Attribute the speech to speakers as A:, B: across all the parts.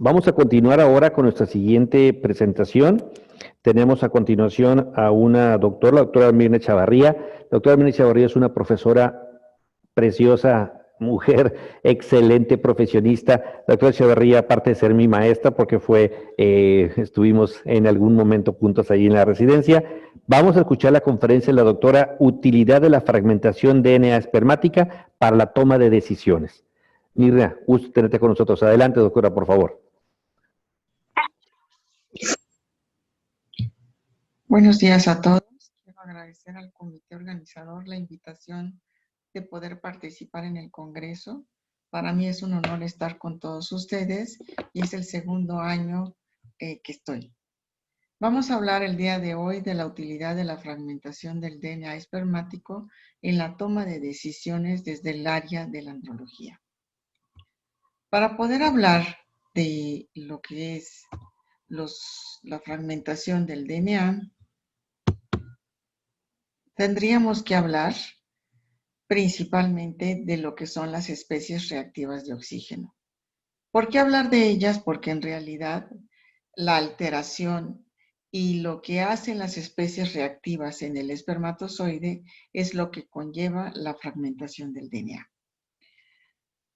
A: Vamos a continuar ahora con nuestra siguiente presentación. Tenemos a continuación a una doctora, la doctora Mirna Chavarría. La doctora Mirna Chavarría es una profesora preciosa, mujer, excelente profesionista. La doctora Chavarría, aparte de ser mi maestra, porque estuvimos en algún momento juntos ahí en la residencia. Vamos a escuchar la conferencia de la doctora Utilidad de la fragmentación DNA espermática para la toma de decisiones. Mirna, gusto tenerte con nosotros. Adelante, doctora, por favor.
B: Buenos días a todos. Quiero agradecer al comité organizador la invitación de poder participar en el Congreso. Para mí es un honor estar con todos ustedes y es el segundo año que estoy. Vamos a hablar el día de hoy de la utilidad de la fragmentación del DNA espermático en la toma de decisiones desde el área de la andrología. Para poder hablar de lo que es la fragmentación del DNA, tendríamos que hablar principalmente de lo que son las especies reactivas de oxígeno. ¿Por qué hablar de ellas? Porque en realidad la alteración y lo que hacen las especies reactivas en el espermatozoide es lo que conlleva la fragmentación del DNA.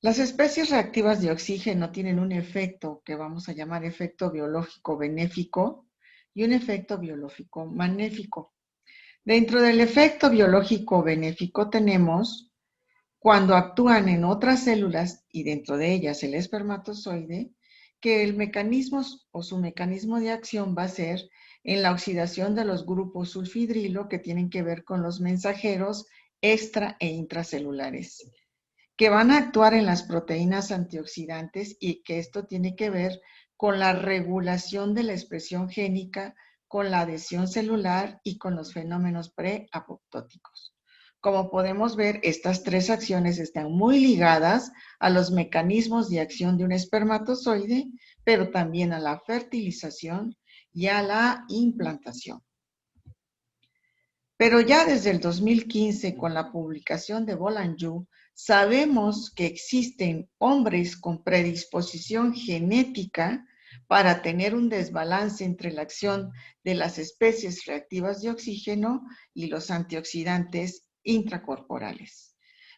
B: Las especies reactivas de oxígeno tienen un efecto que vamos a llamar efecto biológico benéfico y un efecto biológico maléfico. Dentro del efecto biológico benéfico tenemos cuando actúan en otras células y dentro de ellas el espermatozoide, que el mecanismo o su mecanismo de acción va a ser en la oxidación de los grupos sulfidrilo que tienen que ver con los mensajeros extra e intracelulares, que van a actuar en las proteínas antioxidantes y que esto tiene que ver con la regulación de la expresión génica, con la adhesión celular y con los fenómenos preapoptóticos. Como podemos ver, estas tres acciones están muy ligadas a los mecanismos de acción de un espermatozoide, pero también a la fertilización y a la implantación. Pero ya desde el 2015, con la publicación de Bolanju, sabemos que existen hombres con predisposición genética para tener un desbalance entre la acción de las especies reactivas de oxígeno y los antioxidantes intracorporales.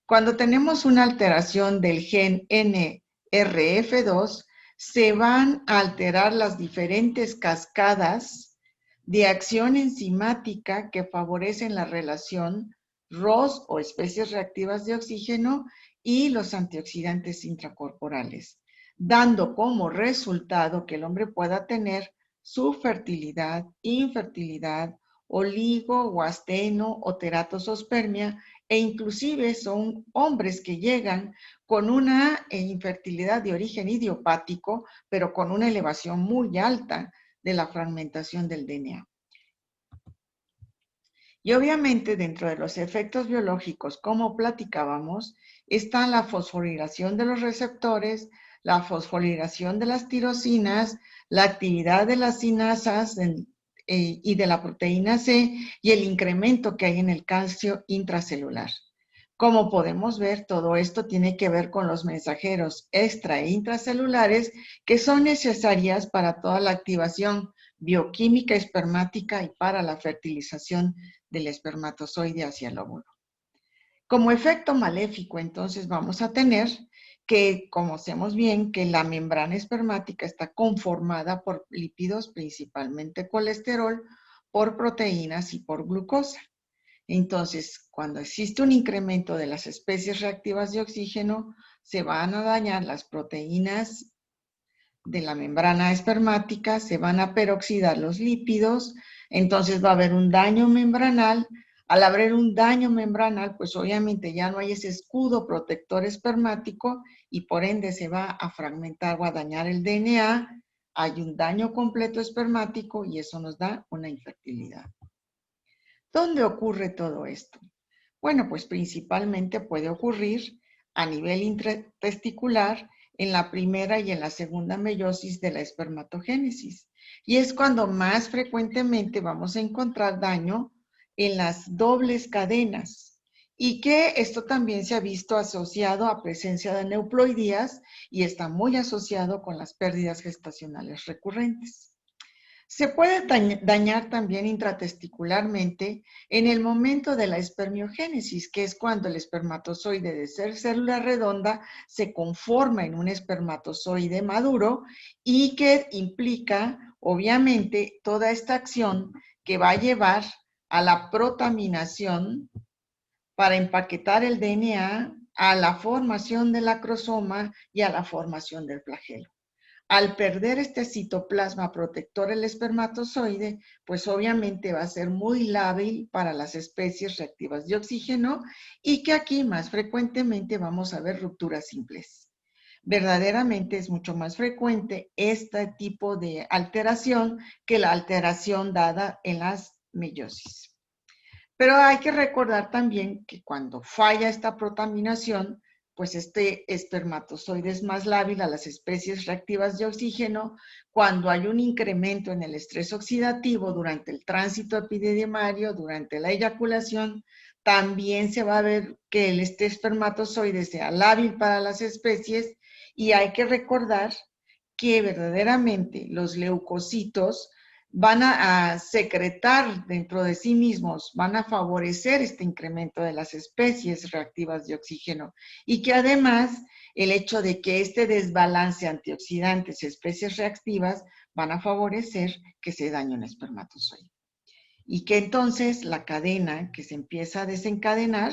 B: Cuando tenemos una alteración del gen NRF2, se van a alterar las diferentes cascadas de acción enzimática que favorecen la relación ROS o especies reactivas de oxígeno y los antioxidantes intracorporales, dando como resultado que el hombre pueda tener su fertilidad, infertilidad, oligo, o asteno o teratosospermia, e inclusive son hombres que llegan con una infertilidad de origen idiopático, pero con una elevación muy alta de la fragmentación del DNA. Y obviamente dentro de los efectos biológicos, como platicábamos, está la fosforilación de los receptores, la fosforilación de las tirosinas, la actividad de las sinasas y de la proteína C y el incremento que hay en el calcio intracelular. Como podemos ver, todo esto tiene que ver con los mensajeros extra e intracelulares que son necesarias para toda la activación bioquímica espermática y para la fertilización del espermatozoide hacia el óvulo. Como efecto maléfico, entonces, vamos a tener que, como sabemos bien, que la membrana espermática está conformada por lípidos, principalmente colesterol, por proteínas y por glucosa. Entonces, cuando existe un incremento de las especies reactivas de oxígeno, se van a dañar las proteínas de la membrana espermática, se van a peroxidar los lípidos, entonces va a haber un daño membranal. Al haber un daño membranal, pues obviamente ya no hay ese escudo protector espermático y por ende se va a fragmentar o a dañar el DNA, hay un daño completo espermático y eso nos da una infertilidad. ¿Dónde ocurre todo esto? Bueno, pues principalmente puede ocurrir a nivel intratesticular en la primera y en la segunda meiosis de la espermatogénesis. Y es cuando más frecuentemente vamos a encontrar daño en las dobles cadenas. y que esto también se ha visto asociado a presencia de neuploidías y está muy asociado con las pérdidas gestacionales recurrentes. Se puede dañar también intratesticularmente en el momento de la espermiogénesis, que es cuando el espermatozoide de ser célula redonda se conforma en un espermatozoide maduro y que implica, obviamente, toda esta acción que va a llevar a la protaminación para empaquetar el DNA, a la formación del acrosoma y a la formación del flagelo. Al perder este citoplasma protector el espermatozoide, pues obviamente va a ser muy lábil para las especies reactivas de oxígeno y que aquí más frecuentemente vamos a ver rupturas simples. Verdaderamente es mucho más frecuente este tipo de alteración que la alteración dada en las meiosis. Pero hay que recordar también que cuando falla esta protaminación, pues este espermatozoide es más lábil a las especies reactivas de oxígeno. Cuando hay un incremento en el estrés oxidativo durante el tránsito epididimario, durante la eyaculación, también se va a ver que este espermatozoide sea lábil para las especies y hay que recordar que verdaderamente los leucocitos van a secretar dentro de sí mismos, van a favorecer este incremento de las especies reactivas de oxígeno y que además el hecho de que este desbalance antioxidantes y especies reactivas van a favorecer que se dañe un espermatozoide. Y que entonces la cadena que se empieza a desencadenar,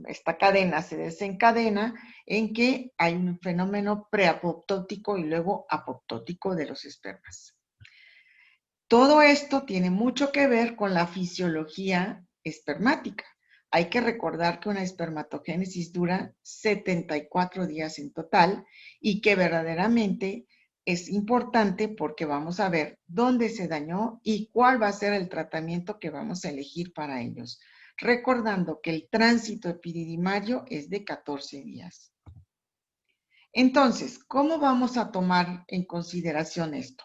B: esta cadena se desencadena en que hay un fenómeno preapoptótico y luego apoptótico de los espermas. Todo esto tiene mucho que ver con la fisiología espermática. Hay que recordar que una espermatogénesis dura 74 días en total y que verdaderamente es importante porque vamos a ver dónde se dañó y cuál va a ser el tratamiento que vamos a elegir para ellos. Recordando que el tránsito epididimario es de 14 días. Entonces, ¿cómo vamos a tomar en consideración esto?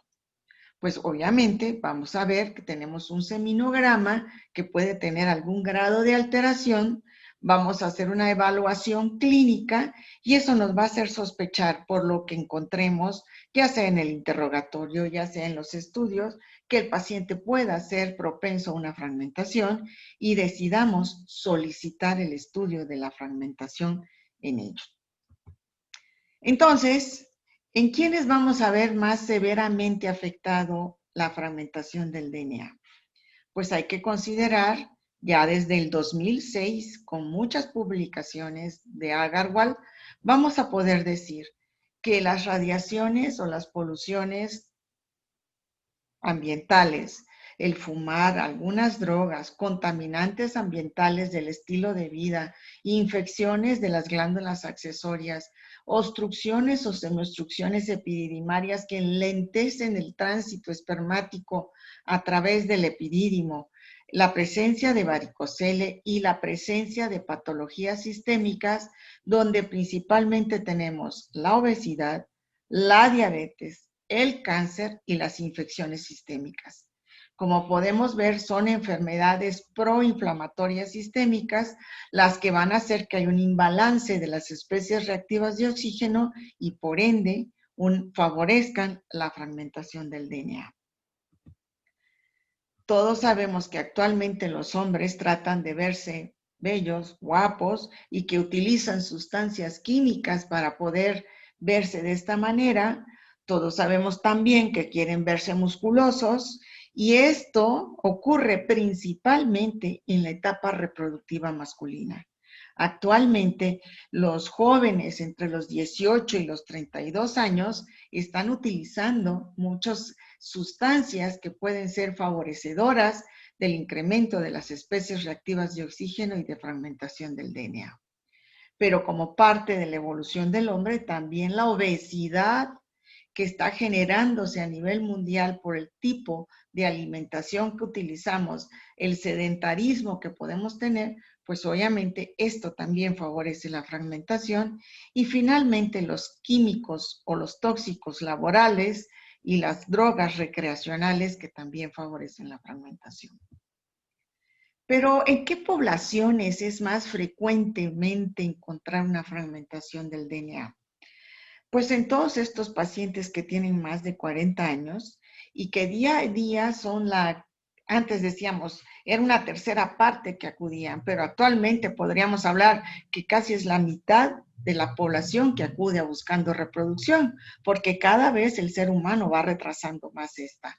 B: Pues obviamente vamos a ver que tenemos un seminograma que puede tener algún grado de alteración, vamos a hacer una evaluación clínica y eso nos va a hacer sospechar por lo que encontremos, ya sea en el interrogatorio, ya sea en los estudios, que el paciente pueda ser propenso a una fragmentación y decidamos solicitar el estudio de la fragmentación en ellos. Entonces, ¿en quiénes vamos a ver más severamente afectado la fragmentación del DNA? Pues hay que considerar ya desde el 2006, con muchas publicaciones de Agarwal, vamos a poder decir que las radiaciones o las poluciones ambientales, el fumar, algunas drogas, contaminantes ambientales del estilo de vida, infecciones de las glándulas accesorias, obstrucciones o semiobstrucciones epididimarias que enlentecen el tránsito espermático a través del epidídimo, la presencia de varicocele y la presencia de patologías sistémicas, donde principalmente tenemos la obesidad, la diabetes, el cáncer y las infecciones sistémicas. Como podemos ver, son enfermedades proinflamatorias sistémicas las que van a hacer que haya un imbalance de las especies reactivas de oxígeno y por ende favorezcan la fragmentación del DNA. Todos sabemos que actualmente los hombres tratan de verse bellos, guapos y que utilizan sustancias químicas para poder verse de esta manera. Todos sabemos también que quieren verse musculosos y esto ocurre principalmente en la etapa reproductiva masculina. Actualmente, los jóvenes entre los 18 y los 32 años están utilizando muchas sustancias que pueden ser favorecedoras del incremento de las especies reactivas de oxígeno y de fragmentación del DNA. Pero como parte de la evolución del hombre, también la obesidad que está generándose a nivel mundial por el tipo de alimentación que utilizamos, el sedentarismo que podemos tener, pues obviamente esto también favorece la fragmentación. Y finalmente los químicos o los tóxicos laborales y las drogas recreacionales que también favorecen la fragmentación. Pero ¿en qué poblaciones es más frecuentemente encontrar una fragmentación del DNA? Pues en todos estos pacientes que tienen más de 40 años y que día a día son antes decíamos, era una tercera parte que acudían, pero actualmente podríamos hablar que casi es la mitad de la población que acude a buscando reproducción, porque cada vez el ser humano va retrasando más esta.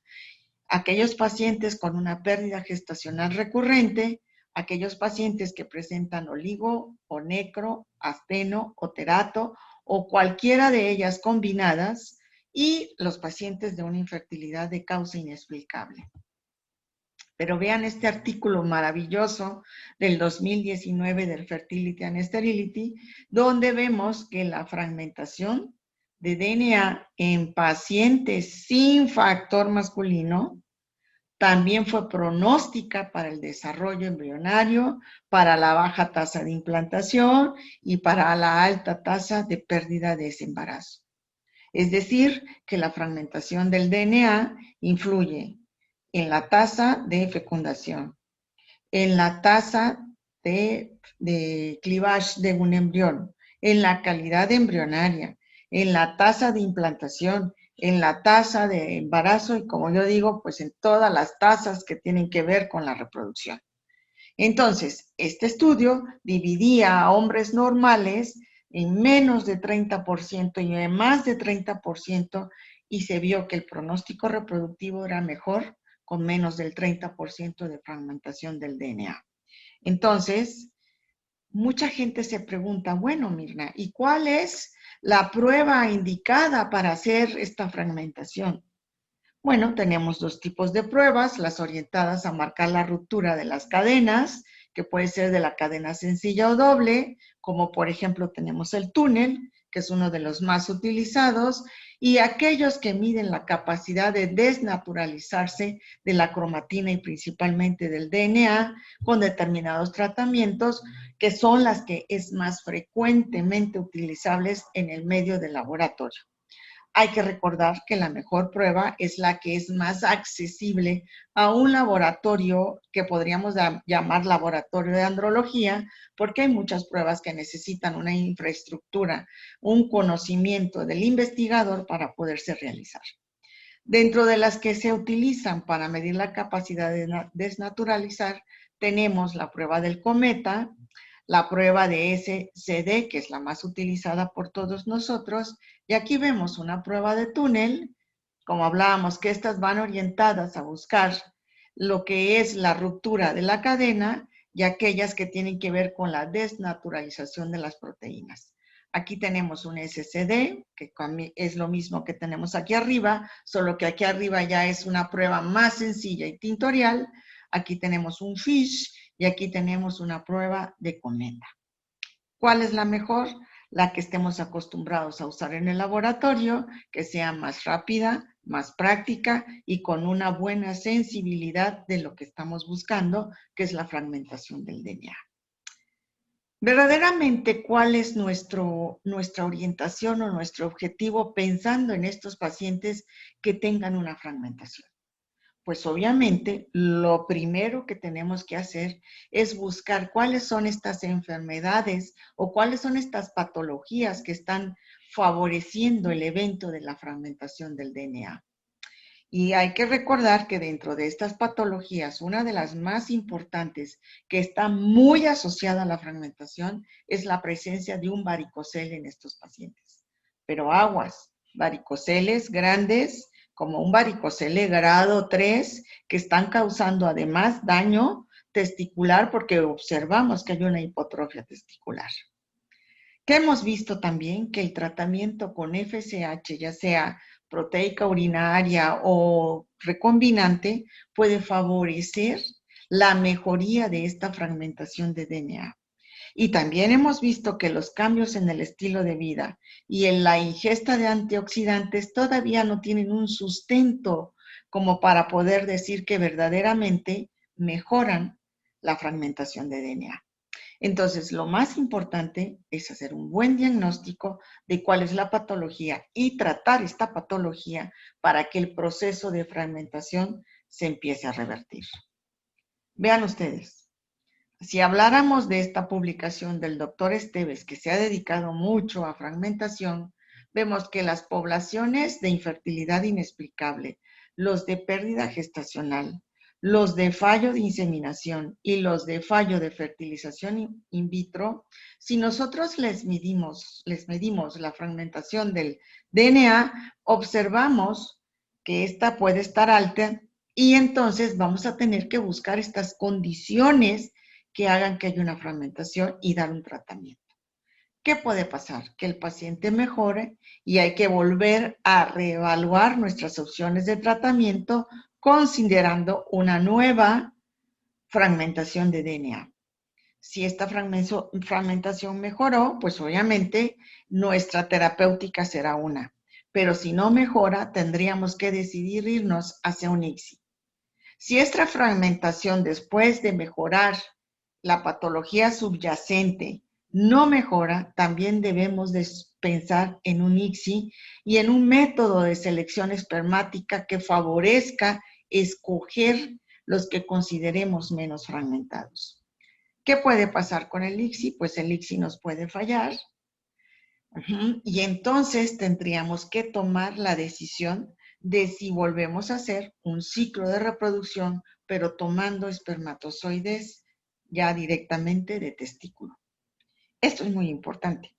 B: Aquellos pacientes con una pérdida gestacional recurrente, aquellos pacientes que presentan oligo o necro, asteno o terato o cualquiera de ellas combinadas, y los pacientes de una infertilidad de causa inexplicable. Pero vean este artículo maravilloso del 2019 del Fertility and Sterility, donde vemos que la fragmentación de DNA en pacientes sin factor masculino también fue pronóstica para el desarrollo embrionario, para la baja tasa de implantación y para la alta tasa de pérdida de ese embarazo. Es decir, que la fragmentación del DNA influye en la tasa de fecundación, en la tasa de clivage de un embrión, en la calidad embrionaria, en la tasa de implantación, en la tasa de embarazo y, como yo digo, pues en todas las tasas que tienen que ver con la reproducción. Entonces, este estudio dividía a hombres normales en menos de 30% y en más de 30%, y se vio que el pronóstico reproductivo era mejor con menos del 30% de fragmentación del DNA. Entonces, mucha gente se pregunta, bueno, Mirna, ¿y cuál es la prueba indicada para hacer esta fragmentación? Bueno, tenemos dos tipos de pruebas, las orientadas a marcar la ruptura de las cadenas, que puede ser de la cadena sencilla o doble, como por ejemplo tenemos el túnel, que es uno de los más utilizados, y aquellos que miden la capacidad de desnaturalizarse de la cromatina y principalmente del DNA con determinados tratamientos, que son las que es más frecuentemente utilizables en el medio del laboratorio. Hay que recordar que la mejor prueba es la que es más accesible a un laboratorio que podríamos llamar laboratorio de andrología, porque hay muchas pruebas que necesitan una infraestructura, un conocimiento del investigador para poderse realizar. Dentro de las que se utilizan para medir la capacidad de desnaturalizar, tenemos la prueba del cometa, la prueba de SCD, que es la más utilizada por todos nosotros, y aquí vemos una prueba de túnel, como hablábamos, que estas van orientadas a buscar lo que es la ruptura de la cadena y aquellas que tienen que ver con la desnaturalización de las proteínas. Aquí tenemos un SCD, que es lo mismo que tenemos aquí arriba, solo que aquí arriba ya es una prueba más sencilla y tintorial. Aquí tenemos un FISH y aquí tenemos una prueba de cometa. ¿Cuál es la mejor? La que estemos acostumbrados a usar en el laboratorio, que sea más rápida, más práctica y con una buena sensibilidad de lo que estamos buscando, que es la fragmentación del DNA. Verdaderamente, ¿cuál es nuestra orientación o nuestro objetivo pensando en estos pacientes que tengan una fragmentación? Pues obviamente lo primero que tenemos que hacer es buscar cuáles son estas enfermedades o cuáles son estas patologías que están favoreciendo el evento de la fragmentación del DNA. Y hay que recordar que dentro de estas patologías, una de las más importantes que está muy asociada a la fragmentación es la presencia de un varicocele en estos pacientes. Pero aguas, varicoceles grandes, como un varicocele grado 3, que están causando además daño testicular porque observamos que hay una hipotrofia testicular. Que hemos visto también que el tratamiento con FSH, ya sea proteica urinaria o recombinante, puede favorecer la mejoría de esta fragmentación de DNA. Y también hemos visto que los cambios en el estilo de vida y en la ingesta de antioxidantes todavía no tienen un sustento como para poder decir que verdaderamente mejoran la fragmentación de DNA. Entonces, lo más importante es hacer un buen diagnóstico de cuál es la patología y tratar esta patología para que el proceso de fragmentación se empiece a revertir. Vean ustedes, Si habláramos de esta publicación del doctor Esteves, que se ha dedicado mucho a fragmentación, vemos que las poblaciones de infertilidad inexplicable, los de pérdida gestacional, los de fallo de inseminación y los de fallo de fertilización in vitro, si nosotros les medimos la fragmentación del DNA, observamos que esta puede estar alta y entonces vamos a tener que buscar estas condiciones que hagan que haya una fragmentación y dar un tratamiento. ¿Qué puede pasar? Que el paciente mejore y hay que volver a reevaluar nuestras opciones de tratamiento considerando una nueva fragmentación de DNA. Si esta fragmentación mejoró, pues obviamente nuestra terapéutica será una. Pero si no mejora, tendríamos que decidir irnos hacia un ICSI. Si esta fragmentación después de mejorar la patología subyacente no mejora, también debemos de pensar en un ICSI y en un método de selección espermática que favorezca escoger los que consideremos menos fragmentados. ¿Qué puede pasar con el ICSI? Pues el ICSI nos puede fallar y entonces tendríamos que tomar la decisión de si volvemos a hacer un ciclo de reproducción, pero tomando espermatozoides ya directamente de testículo. Esto es muy importante.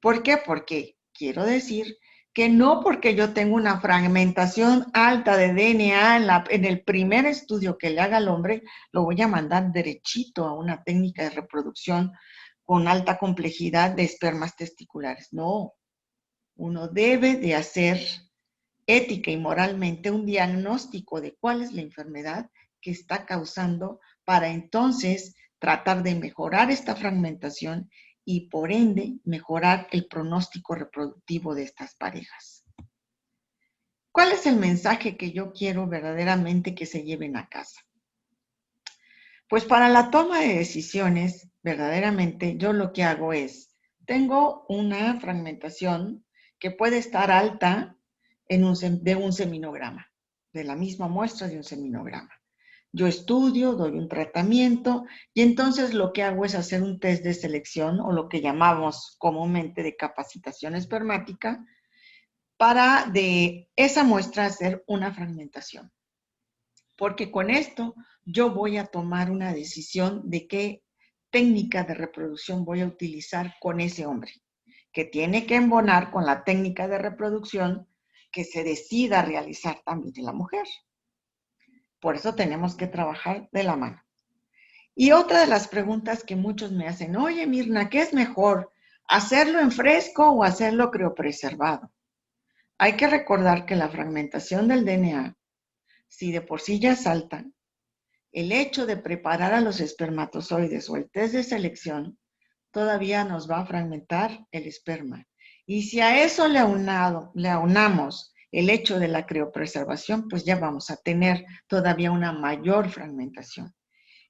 B: ¿Por qué? Porque quiero decir que no porque yo tengo una fragmentación alta de DNA en el primer estudio que le haga al hombre, lo voy a mandar derechito a una técnica de reproducción con alta complejidad de espermas testiculares. No, uno debe de hacer ética y moralmente un diagnóstico de cuál es la enfermedad que está causando para entonces tratar de mejorar esta fragmentación y por ende mejorar el pronóstico reproductivo de estas parejas. ¿Cuál es el mensaje que yo quiero verdaderamente que se lleven a casa? Pues para la toma de decisiones, verdaderamente yo lo que hago es, tengo una fragmentación que puede estar alta de un seminograma, de la misma muestra de un seminograma. Yo estudio, doy un tratamiento y entonces lo que hago es hacer un test de selección o lo que llamamos comúnmente de capacitación espermática para de esa muestra hacer una fragmentación. Porque con esto yo voy a tomar una decisión de qué técnica de reproducción voy a utilizar con ese hombre, que tiene que embonar con la técnica de reproducción que se decida realizar también en la mujer. Por eso tenemos que trabajar de la mano. Y otra de las preguntas que muchos me hacen, oye Mirna, ¿qué es mejor? ¿Hacerlo en fresco o hacerlo criopreservado? Hay que recordar que la fragmentación del DNA, si de por sí ya es alta, el hecho de preparar a los espermatozoides o el test de selección todavía nos va a fragmentar el esperma. Y si a eso le aunamos el hecho de la criopreservación, pues ya vamos a tener todavía una mayor fragmentación.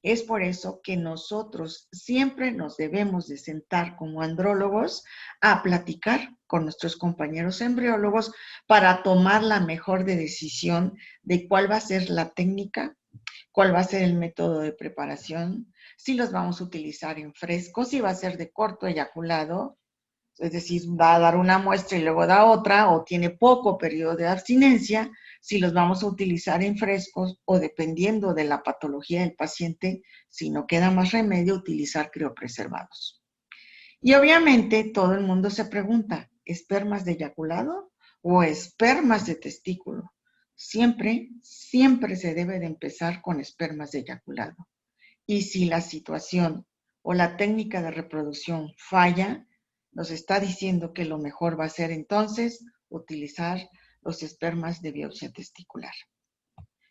B: Es por eso que nosotros siempre nos debemos de sentar como andrólogos a platicar con nuestros compañeros embriólogos para tomar la mejor decisión de cuál va a ser la técnica, cuál va a ser el método de preparación, si los vamos a utilizar en fresco, si va a ser de corto eyaculado, es decir, va a dar una muestra y luego da otra, o tiene poco periodo de abstinencia, si los vamos a utilizar en frescos o dependiendo de la patología del paciente, si no queda más remedio, utilizar criopreservados. Y obviamente todo el mundo se pregunta, ¿espermas de eyaculado o espermas de testículo? Siempre se debe de empezar con espermas de eyaculado. Y si la situación o la técnica de reproducción falla, nos está diciendo que lo mejor va a ser entonces utilizar los espermas de biopsia testicular.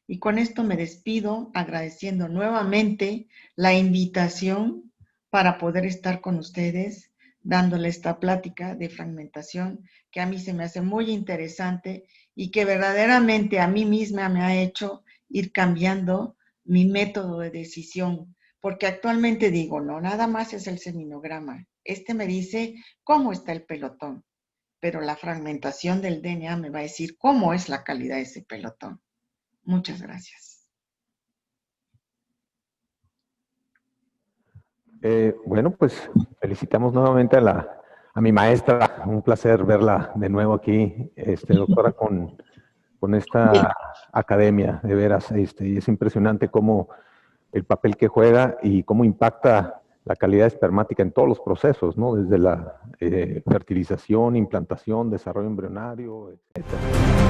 B: Y con esto me despido agradeciendo nuevamente la invitación para poder estar con ustedes dándole esta plática de fragmentación que a mí se me hace muy interesante y que verdaderamente a mí misma me ha hecho ir cambiando mi método de decisión, porque actualmente digo, no, nada más es el seminograma. Este me dice cómo está el pelotón, pero la fragmentación del DNA me va a decir cómo es la calidad de ese pelotón. Muchas gracias.
C: Bueno, pues felicitamos nuevamente a mi maestra. Un placer verla de nuevo aquí, doctora, con esta academia, de veras. Y es impresionante cómo el papel que juega y cómo impacta la calidad espermática en todos los procesos, ¿no? Desde la fertilización, implantación, desarrollo embrionario, etc.